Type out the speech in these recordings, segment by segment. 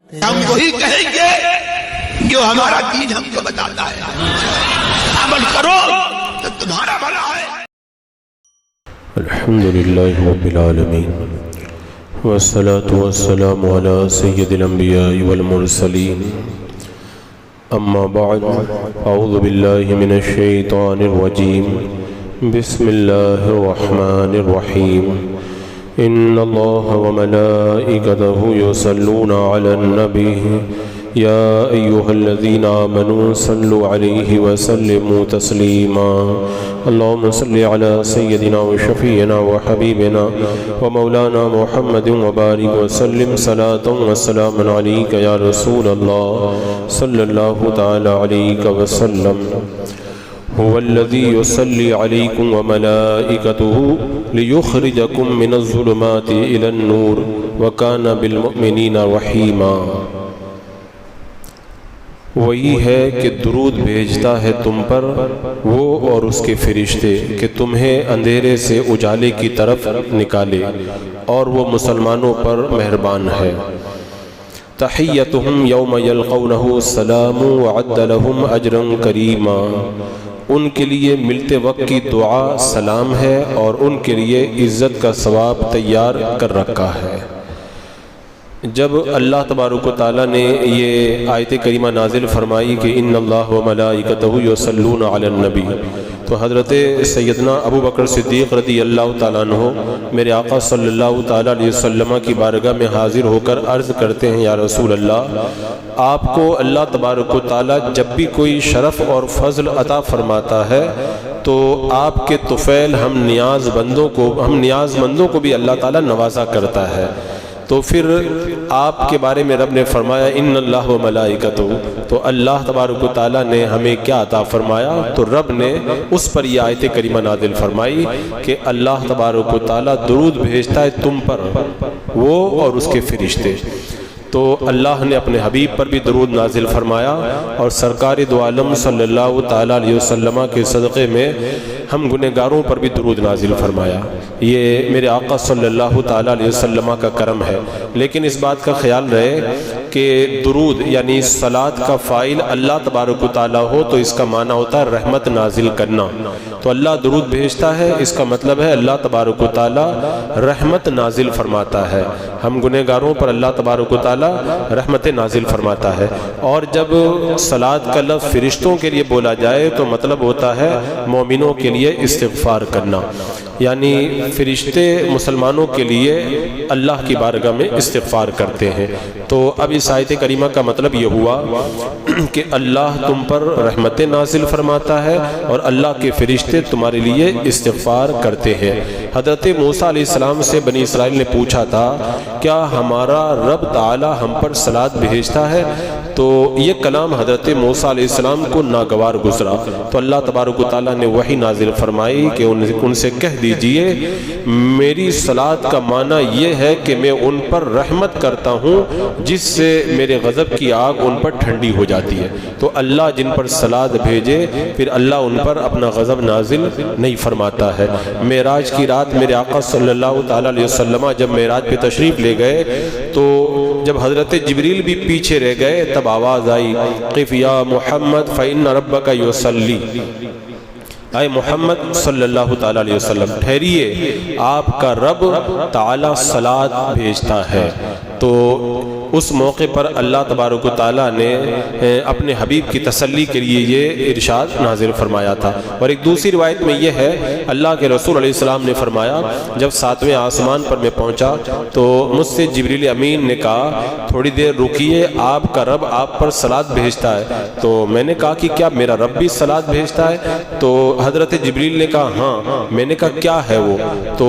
ہم وہی کہیں گے جو ہمارا دین ہم کو بتاتا ہے، عمل کرو تو تمہارا بھلا ہے۔ الحمدللہ رب العالمین والصلاة والسلام على سید الانبیاء والمرسلین، اما بعد، اعوذ باللہ من الشیطان الرجیم، بسم اللہ الرحمن الرحیم، ان اللہ وملائکتہ یصلون علی النبی یا ایہا الذین آمنوا صلوا علیہ وسلموا تسلیما، اللہم صلی علی سیدنا وشفیعنا وحبیبنا ومولانا محمد وبارک وسلم صلاۃ وسلام علیک یا رسول اللہ صلی اللہ تعالی علیہ وسلم۔ هو الذي يصلي عليكم وملائكته ليخرجكم من الظلمات إلى النور وكان بالمؤمنين رحيما۔ وہی ہے کہ درود بھیجتا ہے تم پر وہ اور اس کے فرشتے کہ تمہیں اندھیرے سے اجالے کی طرف نکالے، اور وہ مسلمانوں پر مہربان ہے۔ تحیتہم یوم یلقونہ السلام وعد لہم اجرا کریما، ان کے لیے ملتے وقت کی دعا سلام ہے اور ان کے لیے عزت کا ثواب تیار کر رکھا ہے۔ جب اللہ تبارک و تعالیٰ نے یہ آیت کریمہ نازل فرمائی کہ ان اللہ و ملائکتہ یصلون علی النبی، تو حضرت سیدنا ابو بکر صدیق رضی اللہ تعالیٰ عنہ میرے آقا صلی اللہ تعالیٰ علیہ وسلم کی بارگاہ میں حاضر ہو کر عرض کرتے ہیں، یا رسول اللہ، آپ کو اللہ تبارک و تعالیٰ جب بھی کوئی شرف اور فضل عطا فرماتا ہے تو آپ کے طفیل ہم نیاز مندوں کو بھی اللہ تعالیٰ نوازا کرتا ہے۔ تو پھر آپ کے بارے میں رب نے فرمایا ان اللہ و ملائکتہ، تو اللہ تبارک و تعالیٰ نے ہمیں کیا عطا فرمایا؟ تو رب نے اس پر یہ آیت کریمہ نازل فرمائی کہ اللہ تبارک و تعالیٰ درود بھیجتا ہے تم پر وہ اور اس کے فرشتے۔ تو اللہ نے اپنے حبیب پر بھی درود نازل فرمایا، اور سرکار دو عالم صلی اللہ تعالیٰ علیہ وسلم کے صدقے میں ہم گنہگاروں پر بھی درود نازل فرمایا۔ یہ میرے آقا صلی اللہ تعالیٰ علیہ وسلم کا کرم ہے۔ لیکن اس بات کا خیال رہے کہ درود یعنی صلاۃ کا فاعل اللہ تبارک و تعالیٰ ہو تو اس کا معنی ہوتا ہے رحمت نازل کرنا۔ تو اللہ درود بھیجتا ہے، اس کا مطلب ہے اللہ تبارک و تعالیٰ رحمت نازل فرماتا ہے، ہم گنہگاروں پر اللہ تبارک و تعالیٰ رحمت نازل فرماتا ہے۔ اور جب صلاۃ کا لفظ فرشتوں کے لیے بولا جائے تو مطلب ہوتا ہے مومنوں کے لیے استغفار کرنا، یعنی فرشتے مسلمانوں کے لیے اللہ کی بارگاہ میں استغفار کرتے ہیں۔ تو اب اس آیت کریمہ کا مطلب یہ ہوا کہ اللہ تم پر رحمت نازل فرماتا ہے اور اللہ کے فرشتے تمہارے لیے استغفار کرتے ہیں۔ حضرت موسیٰ علیہ السلام سے بنی اسرائیل نے پوچھا تھا کیا ہمارا رب تعالی ہم پر صلاۃ بھیجتا ہے؟ تو یہ کلام حضرت موسیٰ علیہ السلام کو ناگوار گزرا، تو اللہ تبارک و تعالیٰ نے وحی نازل فرمائی کہ ان سے کہہ دیجئے میری صلاۃ کا معنی یہ ہے کہ میں ان پر رحمت کرتا ہوں جس سے میرے غضب کی آگ ان پر ٹھنڈی ہو جاتی ہے۔ تو اللہ جن پر صلاۃ بھیجے پھر اللہ ان پر اپنا غضب نازل نہیں فرماتا ہے۔ معراج کی رات میرے آقا صلی اللہ تعالیٰ علیہ وسلم جب معراج پہ تشریف لے گئے تو جب حضرت جبریل بھی پیچھے رہ گئے تب آواز آئی قف یا محمد فإن ربک یصلی، اے محمد صلی اللہ تعالیٰ علیہ وسلم ٹھہریے، آپ کا رب تعالیٰ صلاۃ بھیجتا ہے۔ تو اس موقع پر اللہ تبارک و تعالیٰ نے اپنے حبیب کی تسلی کے لیے یہ ارشاد نازل فرمایا تھا۔ اور ایک دوسری روایت میں یہ ہے اللہ کے رسول علیہ السلام نے فرمایا جب 7ویں آسمان پر میں پہنچا تو مجھ سے جبریل امین نے کہا تھوڑی دیر رکیے، آپ کا رب آپ پر صلاۃ بھیجتا ہے۔ تو میں نے کہا کہ کیا میرا رب بھی صلاۃ بھیجتا ہے؟ تو حضرت جبریل نے کہا ہاں۔ میں نے کہا کیا ہے وہ؟ تو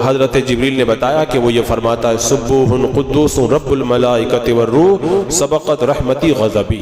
حضرت جبریل نے بتایا کہ وہ یہ فرماتا ہے سبوح قدوس رب الملائکۃ والروح سبقت رحمتی غضبی۔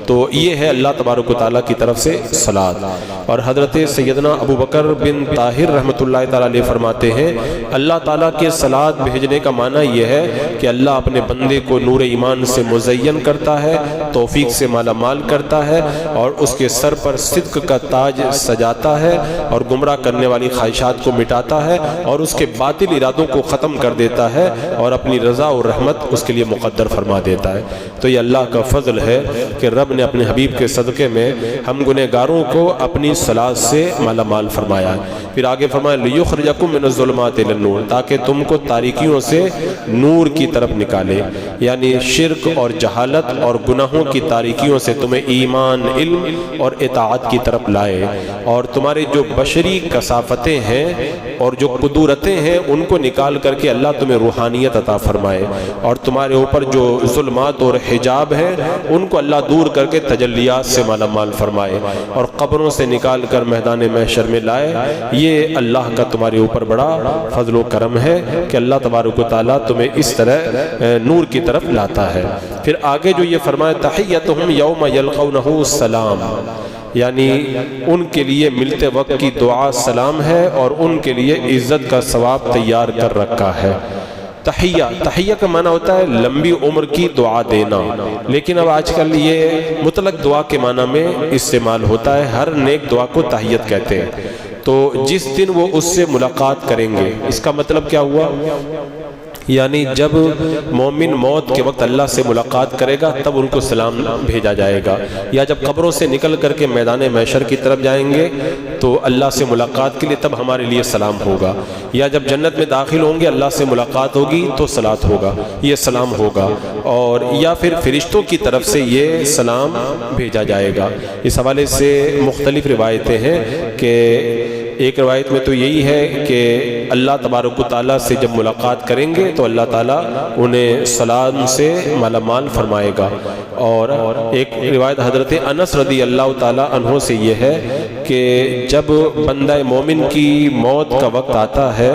تو یہ ہے اللہ تبارک و تعالیٰ کی طرف سے صلاۃ۔ اور حضرت سیدنا ابو بکر بن طاہر رحمۃ اللہ تعالیٰ علیہ فرماتے ہیں اللہ تعالیٰ کے صلاۃ بھیجنے کا معنی یہ ہے کہ اللہ اپنے بندے کو نور ایمان سے مزین کرتا ہے، توفیق سے مالا مال کرتا ہے، اور اس کے سر پر صدق کا تاج سجاتا ہے اور گمراہ کرنے والی خواہشات کو مٹاتا ہے اور اس کے باطل ارادوں کو ختم کر دیتا ہے اور اپنی رضا اور رحمت اس کے لیے مقدر مقدر فرما دیتا ہے۔ تو یہ اللہ کا فضل ہے کہ رب نے اپنے حبیب کے صدقے میں ہم گنہگاروں کو اپنی صلاۃ سے مالا مال فرمایا ہے۔ پھر آگے فرمایا لِيُخْرِجَكُم مِّنَ الظُّلُمَاتِ إِلَى النُّورِ، تاکہ تم کو تاریکیوں سے نور کی طرف نکالے، یعنی شرک اور جہالت اور گناہوں کی تاریکیوں سے تمہیں ایمان، علم اور اطاعت کی طرف لائے، اور تمہارے جو بشری کثافتیں ہیں اور جو قدورتیں ہیں ان کو نکال کر کے اللہ تمہیں روحانیت عطا فرمائے، اور تمہارے اوپر جو ظلمات اور حجاب ہیں ان کو اللہ دور کر کے تجلیات سے مالا مال فرمائے، اور قبروں سے نکال کر میدان محشر میں لائے۔ یہ اللہ کا تمہارے اوپر بڑا فضل و کرم ہے کہ اللہ تبارک و تعالیٰ تمہیں اس طرح نور کی طرف لاتا ہے۔ پھر آگے جو یہ فرمائے تحیتہم یوم یلقونہ السلام، یعنی ان کے لیے ملتے وقت کی دعا سلام ہے، اور ان کے لیے عزت کا ثواب تیار کر رکھا ہے۔ تحیہ کا معنی ہوتا ہے لمبی عمر کی دعا دینا، لیکن اب آج کل یہ مطلق دعا کے معنی میں استعمال ہوتا ہے، ہر نیک دعا کو تحیت کہتے ہیں۔ تو جس دن وہ اس سے ملاقات کریں گے، اس کا مطلب کیا ہوا؟ یعنی جب مومن موت کے وقت اللہ سے ملاقات کرے گا تب ان کو سلام بھیجا جائے گا، یا جب قبروں سے نکل کر کے میدان محشر کی طرف جائیں گے تو اللہ سے ملاقات کے لیے تب ہمارے لیے سلام ہوگا، یا جب جنت میں داخل ہوں گے اللہ سے ملاقات ہوگی تو صلات ہوگا، یہ سلام ہوگا، اور یا پھر فرشتوں کی طرف سے یہ سلام بھیجا جائے گا۔ اس حوالے سے مختلف روایتیں ہیں کہ ایک روایت میں تو یہی ہے کہ اللہ تبارک و تعالیٰ سے جب ملاقات کریں گے تو اللہ تعالیٰ انہیں سلام سے مالا مال فرمائے گا، اور ایک روایت حضرت انس رضی اللہ تعالیٰ عنہ سے یہ ہے کہ جب بندہ مومن کی موت کا وقت آتا ہے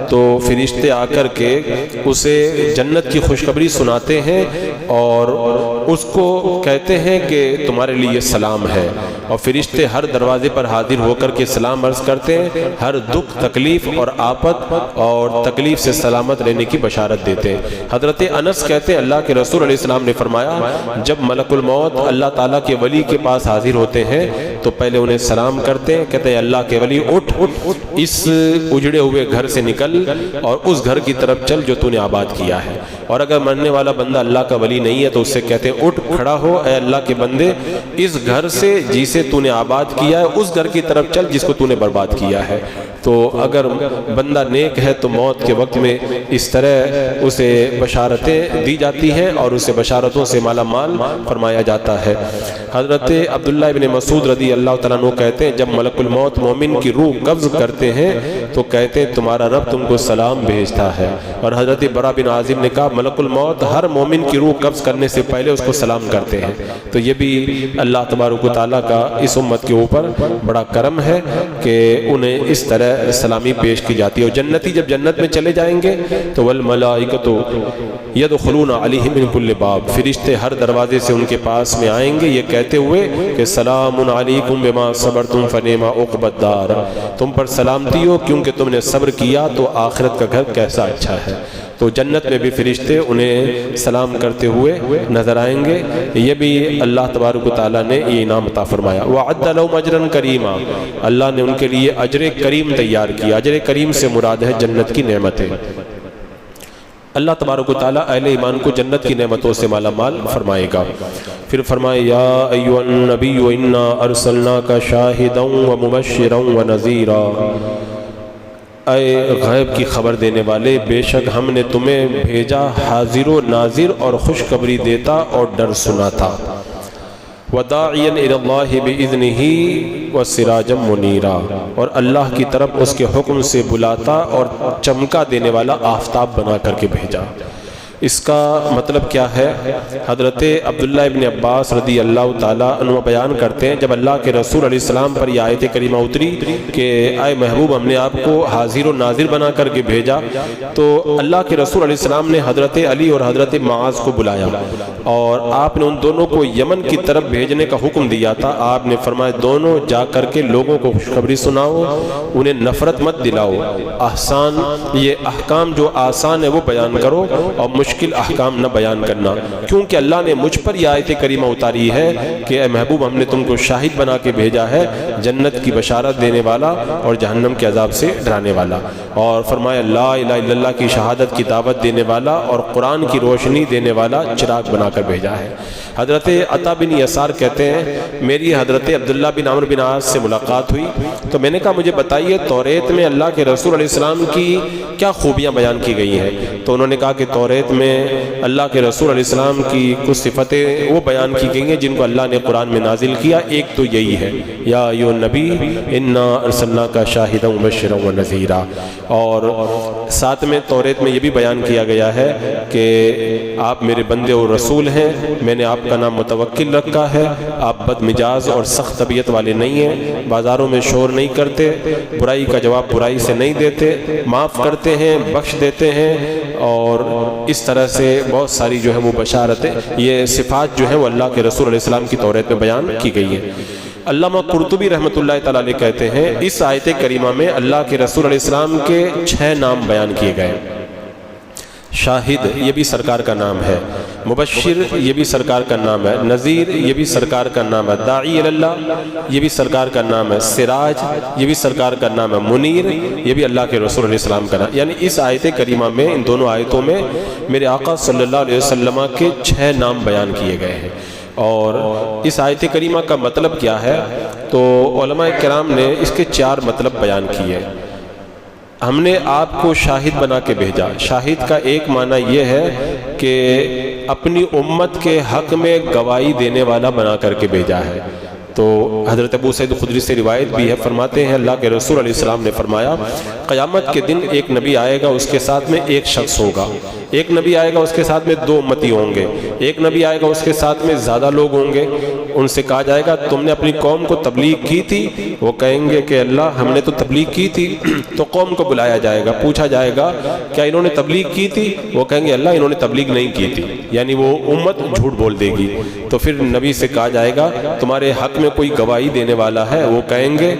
تو فرشتے آ کر کے اسے جنت کی خوشخبری سناتے ہیں اور اس کو کہتے ہیں کہ تمہارے لیے سلام ہے، اور فرشتے ہر دروازے پر حاضر ہو کر کے سلام عرض کرتے ہیں، ہر دکھ تکلیف اور آفت اور تکلیف سے سلامت رہنے کی بشارت دیتے ہیں۔ حضرت انس کہتے ہیں اللہ کے رسول علیہ السلام نے فرمایا جب ملک الموت اللہ تعالیٰ کے ولی کے پاس حاضر ہوتے ہیں تو پہلے انہیں سلام کرتے ہیں، کہتے ہیں اللہ کے ولی اٹھ اس اجڑے ہوئے گھر سے نکل اور اس گھر کی طرف چل جو تو نے آباد کیا ہے، اور اگر مرنے والا بندہ اللہ کا ولی نہیں ہے تو اس سے کہتے ہیں اٹھ کھڑا ہو اے اللہ کے بندے، اس گھر سے جسے تو نے آباد کیا ہے اس گھر کی طرف چل جس کو تو نے برباد کیا ہے۔ تو اگر بندہ نیک ہے تو موت کے وقت میں اس طرح اسے بشارتیں دی جاتی ہیں اور اسے بشارتوں سے مالا مال فرمایا جاتا ہے۔ حضرت عبداللہ ابن مسعود رضی اللہ تعالیٰ عنہ کہتے ہیں جب ملک الموت مومن کی روح قبض کرتے ہیں تو کہتے ہیں تمہارا رب تم کو سلام بھیجتا ہے، اور حضرت برا بن عازب نے کہا ملک الموت ہر مومن کی روح قبض کرنے سے پہلے اس کو سلام کرتے ہیں۔ تو یہ بھی اللہ تبارک و تعالیٰ کا اس امت کے اوپر بڑا کرم ہے کہ انہیں اس طرح سلامی پیش کی جاتی ہے۔ اور جنتی جب جنت میں چلے جائیں گے تو والملائکۃ یدخلون علیہم من کل باب، فرشتے ہر دروازے سے ان کے پاس میں آئیں گے یہ کہتے ہوئے کہ سلام علیکم بما صبرتم فنعم عقبی الدار، تم پر سلامتی ہو کیونکہ تم نے صبر کیا تو آخرت کا گھر کیسا اچھا ہے۔ تو جنت میں بھی فرشتے انہیں سلام کرتے ہوئے نظر آئیں گے۔ یہ بھی اللہ تبارک و تعالیٰ نے یہ انعام عطا فرمایا۔ وَعَدَّ لَهُمْ أَجْرًا كَرِيمًا، اللہ نے ان کے لیے اجر کریم تیار کیا۔ اجر کریم سے مراد ہے جنت کی نعمتیں۔ اللہ تبارک و تعالیٰ اہل ایمان کو جنت کی نعمتوں سے مالا مال فرمائے گا۔ پھر فرمائے یا ایھا النبی انا ارسلناک شاہدا ومبشرا ونذیرا، اے غیب کی خبر دینے والے بے شک ہم نے تمہیں بھیجا حاضر و ناظر اور خوشخبری دیتا اور ڈر سناتا، وداعیا الی اللہ باذنہ وسراجا منیرا، اور اللہ کی طرف اس کے حکم سے بلاتا اور چمکا دینے والا آفتاب بنا کر کے بھیجا۔ اس کا مطلب کیا ہے؟ حضرت عبداللہ ابن عباس رضی اللہ تعالیٰ عنہ بیان کرتے ہیں جب اللہ کے رسول علیہ السلام پر یہ آیت کریمہ اتری کہ اے محبوب ہم نے آپ کو حاضر و ناظر بنا کر کے بھیجا، تو اللہ کے رسول علیہ السلام نے حضرت علی اور حضرت معاذ کو بلایا اور آپ نے ان دونوں کو یمن کی طرف بھیجنے کا حکم دیا تھا۔ آپ نے فرمایا دونوں جا کر کے لوگوں کو خوشخبری سناؤ، انہیں نفرت مت دلاؤ، احسان یہ احکام جو آسان ہے وہ بیان کرو، اور مشکل احکام نہ بیان کرنا، کیونکہ اللہ نے مجھ پر یہ آیت کریمہ اتاری ہے کہ اے محبوب ہم نے تم کو شاہد بنا کے بھیجا ہے، جنت کی بشارت دینے والا اور جہنم کے عذاب سے ڈرانے والا، اور فرمایا لا الہ الا اللہ کی شہادت کی دعوت دینے والا اور قرآن کی روشنی دینے والا چراغ بنا کر بھیجا ہے۔ حضرت عطا بن یسار کہتے ہیں میری حضرت عبداللہ بن عمرو بن عاص سے ملاقات ہوئی تو میں نے کہا مجھے بتائیے توریت میں اللہ کے رسول علیہ السلام کی کیا خوبیاں بیان کی گئی ہیں؟ تو انہوں نے کہا کہ توریت میں اللہ کے رسول علیہ السلام کی کچھ صفتیں وہ بیان کی گئی ہیں جن کو اللہ نے قرآن میں نازل کیا، ایک تو یہی ہے یا ایھا النبی انا ارسلناک شاہدا ومبشرا ونذیرا، اور ساتھ میں توریت میں یہ بھی بیان کیا گیا ہے کہ آپ میرے بندے اور رسول ہیں، میں نے آپ کا نام متوکل رکھا ہے، آپ بد مزاج اور سخت طبیعت والے نہیں ہیں، بازاروں میں شور نہیں کرتے، برائی کا جواب برائی سے نہیں دیتے، معاف کرتے ہیں، بخش دیتے ہیں، اور اس طرح سے بہت ساری جو ہے وہ بشارتیں، یہ صفات جو ہیں وہ اللہ کے رسول علیہ السلام کی توریت میں بیان کی گئی ہیں۔ علامہ قرطبی رحمۃ اللہ تعالی علیہ کہتے ہیں اس آیت کریمہ میں اللہ کے رسول علیہ السلام کے 6 نام بیان کیے گئے۔ شاہد یہ بھی سرکار کا نام ہے، مبشر یہ بھی سرکار کا نام ہے، نذیر یہ بھی سرکار کا نام ہے، داعی اللہ یہ بھی سرکار کا نام ہے، سراج یہ بھی سرکار کا نام ہے، منیر یہ بھی اللہ کے رسول علیہ السلام کا نام۔ یعنی اس آیت کریمہ میں ان دونوں آیتوں میں میرے آقا صلی اللہ علیہ وسلم کے 6 نام بیان کیے گئے ہیں۔ اور اس آیت کریمہ کا مطلب کیا ہے تو علماء کرام نے اس کے 4 مطلب بیان کیے۔ ہم نے آپ کو شاہد بنا کے بھیجا، شاہد کا ایک معنی یہ ہے کہ اپنی امت کے حق میں گواہی دینے والا بنا کر کے بھیجا ہے۔ تو حضرت ابو سعید خدری سے روایت بھی ہے، فرماتے ہیں اللہ کے رسول علیہ السلام نے فرمایا قیامت کے دن ایک نبی آئے گا، اس کے ساتھ میں ایک شخص ہوگا، ایک نبی آئے گا اس کے ساتھ میں 2 امتی ہوں گے، ایک نبی آئے گا اس کے ساتھ میں زیادہ لوگ ہوں گے، ان سے کہا جائے گا تم نے اپنی قوم کو تبلیغ کی تھی؟ وہ کہیں گے کہ اللہ ہم نے تو تبلیغ کی تھی۔ تو قوم کو بلایا جائے گا، پوچھا جائے گا کیا انہوں نے تبلیغ کی تھی؟ وہ کہیں گے اللہ انہوں نے تبلیغ نہیں کی تھی، یعنی وہ امت جھوٹ بول دے گی۔ تو پھر نبی سے کہا جائے گا تمہارے حق میں کوئی گواہی دینے والا ہے؟ وہ کہیں گے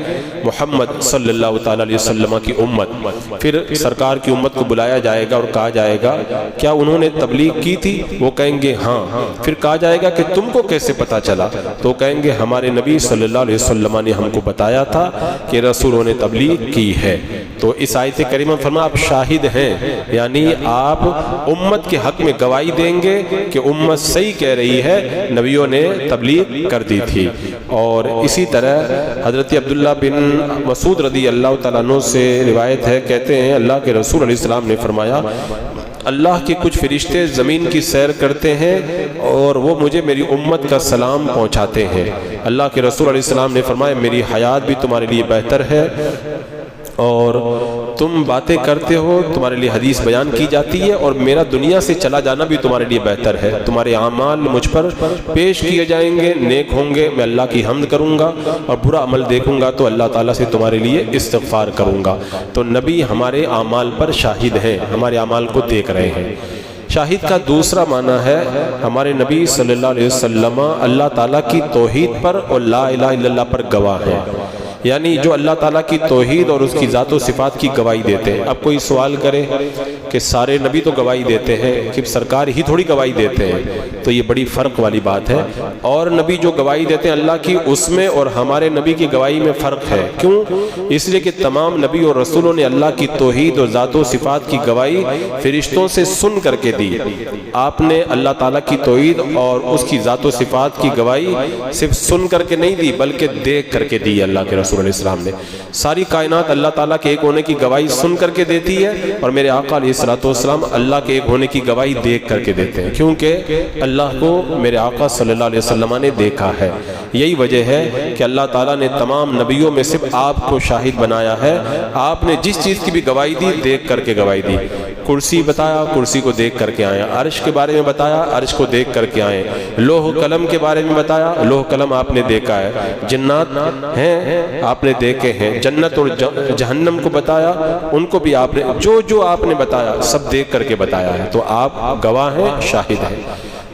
محمد صلی اللہ تعالی علیہ وسلم کی امت۔ پھر سرکار کی امت کو بلایا جائے گا اور کہا جائے گا کیا انہوں نے تبلیغ کی تھی؟ وہ کہیں گے ہاں۔ پھر کہا جائے گا کہ تم کو کیسے پتا چلا؟ تو کہیں گے ہمارے نبی صلی اللہ علیہ وسلم نے ہم کو بتایا تھا کہ رسولوں نے تبلیغ کی ہے۔ تو اس آیت کریمہ فرمایا آپ شاہد ہیں، یعنی آپ امت کے حق میں گواہی دیں گے کہ امت صحیح کہہ رہی ہے، نبیوں نے تبلیغ کر دی تھی۔ اور اسی طرح حضرت عبداللہ بن مسعود رضی اللہ تعالیٰ عنہ سے روایت ہے، کہتے ہیں اللہ کے رسول علیہ السلام نے فرمایا اللہ کے کچھ فرشتے زمین کی سیر کرتے ہیں اور وہ مجھے میری امت کا سلام پہنچاتے ہیں۔ اللہ کے رسول علیہ السلام نے فرمایا میری حیات بھی تمہارے لیے بہتر ہے اور تم باتیں کرتے ہو، تمہارے لیے حدیث بیان کی جاتی ہے، اور میرا دنیا سے چلا جانا بھی تمہارے لیے بہتر ہے۔ تمہارے اعمال مجھ پر پیش کیے جائیں گے، نیک ہوں گے، میں اللہ کی حمد کروں گا، اور برا عمل دیکھوں گا تو اللہ تعالیٰ سے تمہارے لیے استغفار کروں گا۔ تو نبی ہمارے اعمال پر شاہد ہیں، ہمارے اعمال کو دیکھ رہے ہیں۔ شاہد کا دوسرا معنی ہے ہمارے نبی صلی اللہ علیہ وسلم اللہ تعالیٰ کی توحید پر اور لا الہ الا اللہ پر گواہ ہیں، یعنی جو اللہ تعالیٰ کی توحید اور اس کی ذات و صفات کی گواہی دیتے ہیں۔ اب کوئی سوال کرے کہ سارے نبی تو گواہی دیتے ہیں کہ سرکار ہی تھوڑی گواہی دیتے ہیں، تو یہ بڑی فرق والی بات ہے۔ اور نبی جو گواہی دیتے ہیں اللہ کی، اس میں اور ہمارے نبی کی گواہی میں فرق ہے۔ کیوں؟ اس لیے کہ تمام نبی اور رسولوں نے اللہ کی توحید اور ذات و صفات کی گواہی فرشتوں سے سن کر کے دی۔ آپ نے اللہ تعالیٰ کی توحید اور اس کی ذات و صفات کی گواہی صرف سن کر کے نہیں دی بلکہ دیکھ کر کے دی۔ اللہ کے رسول علیہ السلام نے ساری کائنات اللہ تعالیٰ کے ایک ہونے کی گواہی سن کر کے دیتی ہے، اور میرے آقا علیہ السلام اللہ کے ایک ہونے کی گواہی دیکھ کر کے دیتے ہیں، کیونکہ اللہ کو میرے آقا صلی اللہ علیہ وسلم نے دیکھا ہے۔ یہی وجہ ہے کہ اللہ تعالیٰ نے تمام نبیوں میں صرف آپ کو شاہد بنایا ہے۔ آپ نے جس چیز کی بھی گواہی دی دیکھ کر کے گواہی دی۔ کرسی بتایا، کرسی کو دیکھ کر کے آئے۔ عرش کے بارے میں بتایا، عرش کو دیکھ کر کے آئے۔ لوح قلم کے بارے میں بتایا، لوح قلم آپ نے دیکھا ہے۔ جنات ہیں آپ نے دیکھے ہیں، جنت اور جہنم کو بتایا، ان کو بھی آپ نے جو آپ نے بتایا سب دیکھ کر کے بتایا ہے۔ تو آپ گواہ ہیں، شاہد ہیں۔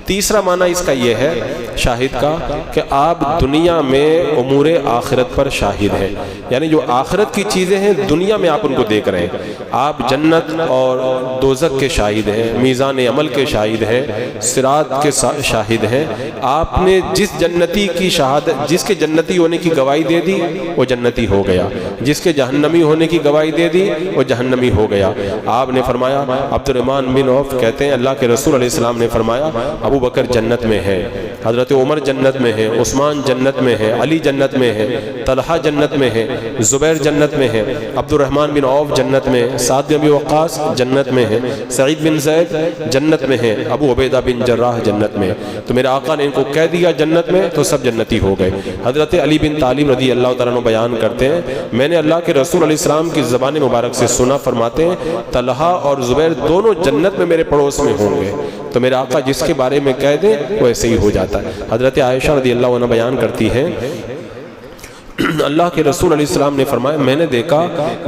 تیسرا معنی اس کا یہ ہے شاہد کا کہ آپ دنیا میں امور آخرت پر شاہد ہیں، یعنی جو آخرت کی چیزیں ہیں دنیا میں آپ ان کو دیکھ رہے ہیں، آپ جنت اور دوزخ کے شاہد ہیں، میزان عمل کے شاہد ہیں، صراط کے شاہد ہیں۔ آپ نے جس جنتی کی شہادت، جس کے جنتی ہونے کی گواہی دے دی وہ جنتی ہو گیا، جس کے جہنمی ہونے کی گواہی دے دی وہ جہنمی ہو گیا۔ آپ نے فرمایا، عبد الرحمن بن عوف کہتے ہیں اللہ کے رسول علیہ السلام نے فرمایا ابو بکر جنت میں ہے، حضرت عمر جنت میں ہے، عثمان جنت میں ہے، علی جنت میں ہے، طلحہ جنت میں ہے، زبیر جنت میں ہے، عبد الرحمن بن عوف جنت میں، سعد بن ابی وقاص جنت میں ہے، سعید بن زید جنت میں ہے، ابو عبیدہ بن جراح جنت میں۔ تو میرے آقا نے ان کو کہہ دیا جنت میں تو سب جنتی ہو گئے۔ حضرت علی بن طالب رضی اللہ تعالیٰ عنہ بیان کرتے ہیں میں نے اللہ کے رسول علیہ السلام کی زبان مبارک سے سنا، فرماتے ہیں طلحہ اور زبیر دونوں جنت میں میرے پڑوس میں ہوں گے۔ تو میرے آقا جس کے بارے میں کہہ دیں وہ ایسے ہی ہو جاتا ہے۔ حضرت عائشہ رضی اللہ عنہ بیان کرتی ہیں اللہ کے رسول علیہ السلام نے فرمایا میں نے دیکھا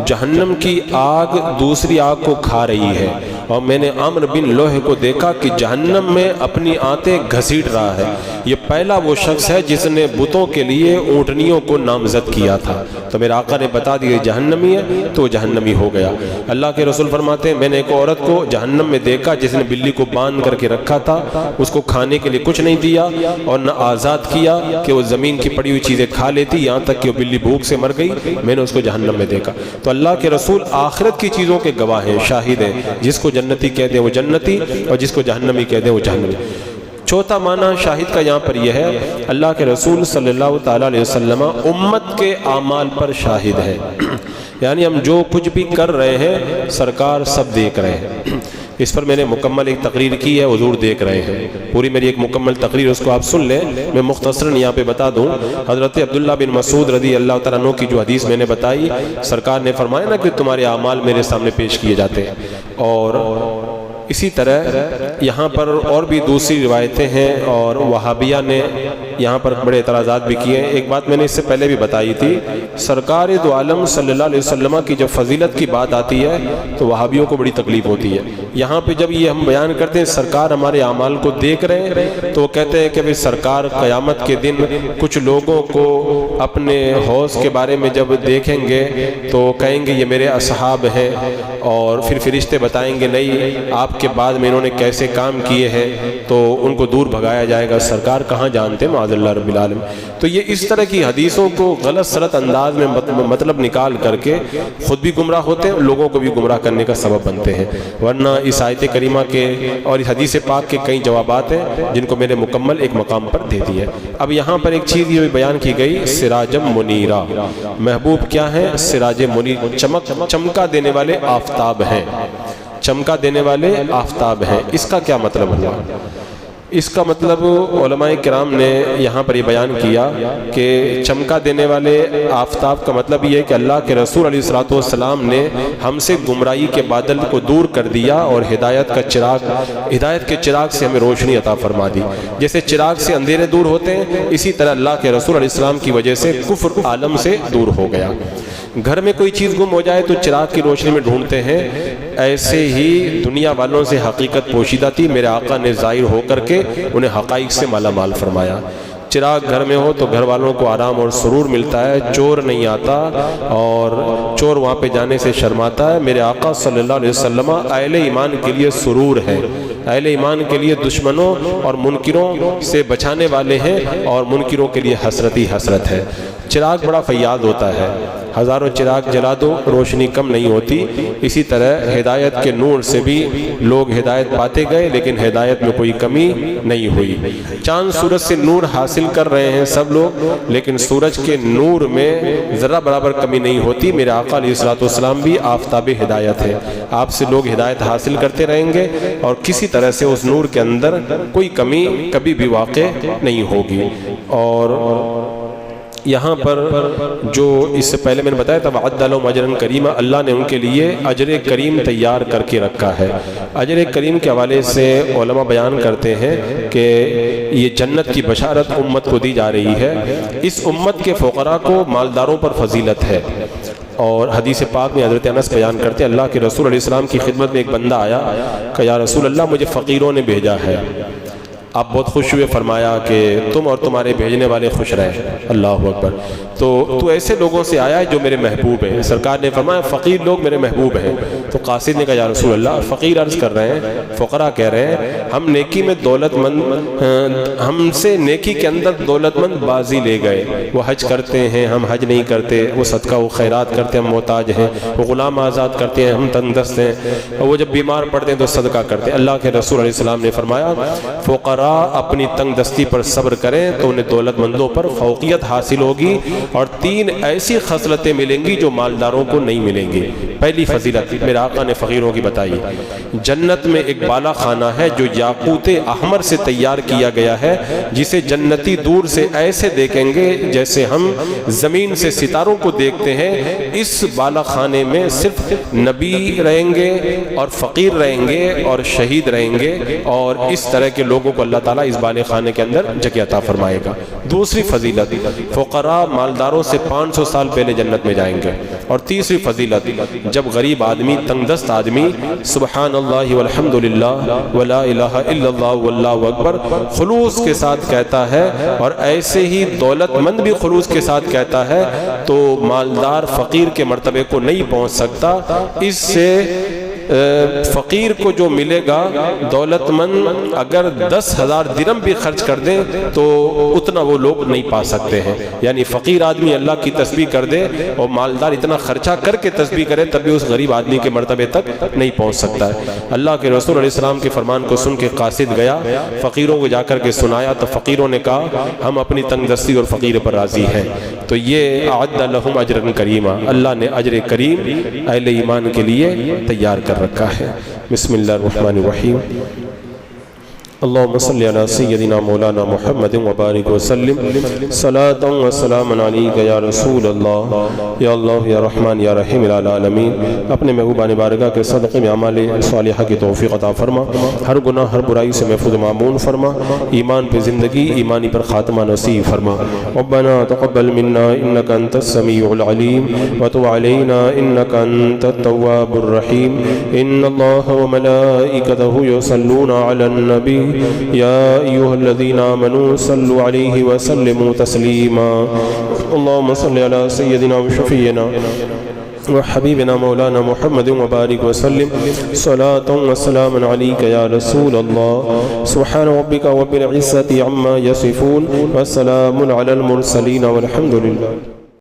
جہنم کی آگ دوسری آگ کو کھا رہی ہے، اور میں نے عمرو بن لوح کو دیکھا کہ جہنم میں اپنی آنتیں گھسیٹ رہا ہے۔ یہ پہلا وہ شخص ہے جس نے بتوں کے لیے اونٹنیوں کو نامزد کیا تھا۔ تو میرے آقا نے بتا دیا جہنمی ہے تو وہ جہنمی ہو گیا۔ اللہ کے رسول فرماتے ہیں میں نے ایک عورت کو جہنم میں دیکھا جس نے بلی کو باندھ کر کے رکھا تھا، اس کو کھانے کے لیے کچھ نہیں دیا اور نہ آزاد کیا کہ وہ زمین کی پڑی ہوئی چیزیں کھا لیتی، یہاں تک کہ وہ بلی بھوک سے مر گئی، میں نے اس کو جہنم میں دیکھا۔ تو اللہ کے رسول آخرت کی چیزوں کے گواہ ہیں، شاہد ہیں، جس کو جنتی کہہ دیں وہ جنتی اور جس کو جہنمی کہہ دیں وہ جہنمی۔ چوتھا معنی شاہد کا یہاں پر یہ ہے اللہ کے رسول صلی اللہ تعالیٰ علیہ وسلم امت کے اعمال پر شاہد ہے، یعنی ہم جو کچھ بھی کر رہے ہیں سرکار سب دیکھ رہے ہیں۔ اس پر میں نے مکمل ایک تقریر کی ہے، حضور دیکھ رہے ہیں، پوری میری ایک مکمل تقریر اس کو آپ سن لیں۔ میں مختصراً یہاں پہ بتا دوں حضرت عبداللہ بن مسعود رضی اللہ تعالیٰ عنہ کی جو حدیث میں نے بتائی، سرکار نے فرمایا نا کہ تمہارے اعمال میرے سامنے پیش کیے جاتے ہیں، اور اسی طرح یہاں پر اور بھی دوسری روایتیں ہیں اور وہابیہ نے یہاں پر بڑے اعتراضات بھی کیے ہیں۔ ایک بات میں نے اس سے پہلے بھی بتائی تھی، سرکار دو عالم صلی اللہ علیہ وسلم کی جب فضیلت کی بات آتی ہے تو وہابیوں کو بڑی تکلیف ہوتی ہے۔ یہاں پہ جب یہ ہم بیان کرتے ہیں سرکار ہمارے اعمال کو دیکھ رہے ہیں تو وہ کہتے ہیں کہ سرکار قیامت کے دن کچھ لوگوں کو اپنے حوض کے بارے میں جب دیکھیں گے تو کہیں گے یہ میرے اصحاب ہیں، اور پھر فرشتے بتائیں گے نہیں آپ کے بعد میں انہوں نے کیسے کام کیے ہیں، تو ان کو دور بھگایا جائے گا۔ سرکار کہاں جانتے معاذ اللہ رب العالمین۔ تو یہ اس طرح کی حدیثوں کو غلط سلط انداز میں مطلب نکال کر کے خود بھی گمراہ ہوتے ہیں، لوگوں کو بھی گمراہ کرنے کا سبب بنتے ہیں۔ ورنہ اس آیت کریمہ کے اور اس حدیث پاک کے کئی جوابات ہیں جن کو میں نے مکمل ایک مقام پر دے دی ہے۔ اب یہاں پر ایک چیز یہ بیان کی گئی سراجم منیرہ، محبوب کیا ہے؟ سراج منیر، چمکا دینے والے آفتاب ہیں، چمکا دینے والے آفتاب ہیں۔ اس کا کیا مطلب ہوا؟ اس کا مطلب علماء کرام نے یہاں پر یہ بیان کیا کہ چمکا دینے والے آفتاب کا مطلب یہ ہے کہ اللہ کے رسول علیہ الصلوۃ والسلام نے ہم سے گمراہی کے بادل کو دور کر دیا اور ہدایت کے چراغ سے ہمیں روشنی عطا فرما دی۔ جیسے چراغ سے اندھیرے دور ہوتے ہیں، اسی طرح اللہ کے رسول علیہ السلام کی وجہ سے کفر عالم سے دور ہو گیا۔ گھر میں کوئی چیز گم ہو جائے تو چراغ کی روشنی میں ڈھونڈتے ہیں، ایسے ہی دنیا والوں سے حقیقت پوشیدہ تھی، میرے آقا نے ظاہر ہو کر کے انہیں حقائق سے مالا مال فرمایا۔ چراغ گھر میں ہو تو گھر والوں کو آرام اور سرور ملتا ہے، چور نہیں آتا اور چور وہاں پہ جانے سے شرماتا ہے۔ میرے آقا صلی اللہ علیہ وسلم اہل ایمان کے لیے سرور ہے، اہل ایمان کے لیے دشمنوں اور منکروں سے بچانے والے ہیں، اور منکروں کے لیے حسرت ہی حسرت ہے۔ چراغ بڑا فیاض ہوتا ہے، ہزاروں چراغ جلا دو روشنی کم نہیں ہوتی۔ اسی طرح ہدایت کے نور سے بھی لوگ ہدایت پاتے گئے لیکن ہدایت میں کوئی کمی نہیں ہوئی۔ چاند سورج سے نور حاصل کر رہے ہیں سب لوگ، لیکن سورج کے نور میں ذرہ برابر کمی نہیں ہوتی۔ میرے آقا علیہ الصلوۃ والسلام بھی آفتاب ہدایت ہے، آپ سے لوگ ہدایت حاصل کرتے رہیں گے اور کسی طرح سے اس نور کے اندر کوئی کمی کبھی بھی واقع نہیں ہوگی۔ اور یہاں پر جو اس سے پہلے میں نے بتایا تھا وعد لہم اجرا کریما، اللہ نے ان کے لیے اجر کریم تیار کر کے رکھا ہے۔ اجر کریم کے حوالے سے علماء بیان کرتے ہیں کہ یہ جنت کی بشارت امت کو دی جا رہی ہے۔ اس امت کے فقراء کو مالداروں پر فضیلت ہے، اور حدیث پاک میں حضرت انس بیان کرتے ہیں اللہ کے رسول علیہ السلام کی خدمت میں ایک بندہ آیا کہ یا رسول اللہ مجھے فقیروں نے بھیجا ہے۔ آپ بہت خوش ہوئے، فرمایا کہ تم اور تمہارے بھیجنے والے خوش رہے۔ اللہ اکبر۔ تو ایسے لوگوں سے آیا ہے جو میرے محبوب ہیں۔ سرکار نے فرمایا فقیر لوگ میرے محبوب ہیں۔ تو قاصد نے کہا یا رسول اللہ، فقیر عرض کر رہے ہیں، فقراء کہہ رہے ہیں ہم نیکی میں دولت مند، ہم سے نیکی کے اندر دولت مند بازی لے گئے۔ وہ حج کرتے ہیں، ہم حج نہیں کرتے، وہ صدقہ و خیرات کرتے ہیں، ہم محتاج ہیں، وہ غلام آزاد کرتے ہیں، ہم تنگ دست ہیں، وہ جب بیمار پڑتے ہیں تو صدقہ کرتے ہیں۔ اللہ کے رسول علیہ السلام نے فرمایا فقراء اپنی تنگ دستی پر صبر کریں تو انہیں دولت مندوں پر فوقیت حاصل ہوگی، اور 3 ایسی خصلتیں ملیں گی جو مالداروں کو نہیں ملیں گی۔ پہلی فضیلت میرے آقا نے فقیروں کی بتائی، جنت میں ایک بالا خانہ ہے جو یاقوت احمر سے تیار کیا گیا ہے، جسے جنتی دور سے ایسے دیکھیں گے جیسے ہم زمین سے ستاروں کو دیکھتے ہیں۔ اس بالا خانے میں صرف نبی رہیں گے اور فقیر رہیں گے اور شہید رہیں گے، اور اس طرح کے لوگوں کو اللہ تعالیٰ اس بالا خانے کے اندر جگہ عطا فرمائے گا۔ دوسری فضیلت فقراء مالداروں سے 500 سال پہلے جنت میں جائیں گے۔ اور تیسری فضیلت جب غریب آدمی، تنگ دست آدمی سبحان اللہ والحمد للہ ولا الہ الا اللہ واللہ اکبر خلوص کے ساتھ کہتا ہے، اور ایسے ہی دولت مند بھی خلوص کے ساتھ کہتا ہے، تو مالدار فقیر کے مرتبے کو نہیں پہنچ سکتا۔ اس سے فقیر کو جو ملے گا، دولت مند اگر 10,000 درہم بھی خرچ کر دیں تو اتنا وہ لوگ نہیں پا سکتے ہیں۔ یعنی فقیر آدمی اللہ کی تسبیح کر دے اور مالدار اتنا خرچہ کر کے تسبیح کرے تب بھی اس غریب آدمی کے مرتبے تک نہیں پہنچ سکتا ہے۔ اللہ کے رسول علیہ السلام کے فرمان کو سن کے قاصد گیا، فقیروں کو جا کر کے سنایا، تو فقیروں نے کہا ہم اپنی تنگ دستی اور فقیر پر راضی ہیں۔ تو یہ اعد لہم اجرا کریما، اللہ نے اجر کریم اہل ایمان کے لیے تیار کر رکھا ہے۔ بسم اللہ الرحمن الرحیم۔ اللہم صلی علی سیدنا مولانا محمد وبارک وسلم، صلاۃ و سلام علیک یا رسول اللہ، یا اللہ یا رحمان یا رحیم العالمین۔ اپنے محبوبان بارگاہ کے صدقے میں اعمال صالحہ کی توفیق عطا فرما، ہر گناہ ہر برائی سے محفوظ معمون فرما، ایمان پہ زندگی، ایمانی پر خاتمہ نصیب فرما۔ ربنا تقبل منا انک انت السمیع العلیم وتب علینا انک انت التواب الرحیم۔ ان اللہ وملائکتہ یصلون علی النبی یا ایھا الذین آمنوا صلوا علیہ وسلموا تسلیما۔ اللہم صل علی سیدنا وشفیعنا وحبیبنا مولانا محمد وبارک وسلم، صلاۃ و سلام علیک یا رسول اللہ۔ سبحان ربک رب العزۃ عما یصفون وسلام علی المرسلین والحمد للہ۔